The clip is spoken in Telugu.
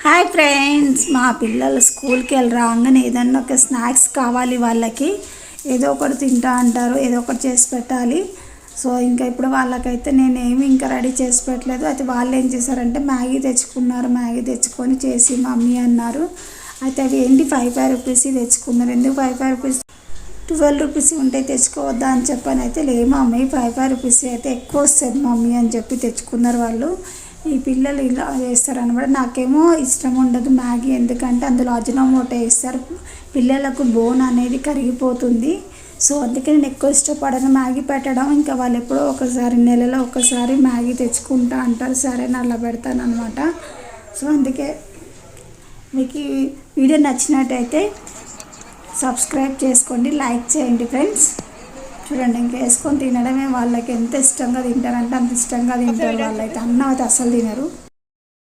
హాయ్ ఫ్రెండ్స్, మా పిల్లలు స్కూల్కి వెళ్ళి రాగానే ఏదన్నా ఒక స్నాక్స్ కావాలి. వాళ్ళకి ఏదో ఒకటి తింటా అంటారు, ఏదో ఒకటి చేసి పెట్టాలి. సో ఇంకా ఇప్పుడు వాళ్ళకైతే నేనేమి ఇంకా రెడీ చేసి పెట్టలేదు. అయితే వాళ్ళు ఏం చేశారంటే మ్యాగీ తెచ్చుకున్నారు. మ్యాగీ తెచ్చుకొని చేసి మమ్మీ అన్నారు. అయితే అవి ఏంటి 5 రూపీస్ తెచ్చుకున్నారు. ఎందుకు 5 రూపీస్, 12 రూపీస్ ఉంటే తెచ్చుకోవద్దా అని చెప్పని అయితే లే మమ్మీ 5 రూపీస్ అయితే ఎక్కువ వస్తుంది మమ్మీ అని చెప్పి తెచ్చుకున్నారు వాళ్ళు. ఈ పిల్లలు ఇలా చేస్తారనమాట. నాకేమో ఇష్టం ఉండదు మ్యాగీ, ఎందుకంటే అందులో అజినోమోటో వేస్తారు. పిల్లలకు బోన్ అనేది కరిగిపోతుంది. సో అందుకే నేను ఎక్కువ ఇష్టపడను మ్యాగీ పెట్టడం. ఇంకా వాళ్ళు ఎప్పుడో ఒకసారి నెలలో ఒకసారి మ్యాగీ తెచ్చుకుంటా అంటారు. సరే నేను అలా పెడతాను అనమాట. సో అందుకే మీకు ఈ వీడియో నచ్చినట్టయితే సబ్స్క్రైబ్ చేసుకోండి, లైక్ చేయండి ఫ్రెండ్స్. చూడండి, ఇంకా వేసుకొని తినడమే. వాళ్ళకి ఎంత ఇష్టంగా తింటారంటే అంత ఇష్టంగా తింటారు. వాళ్ళైతే అన్నం అయితే అస్సలు తినరు.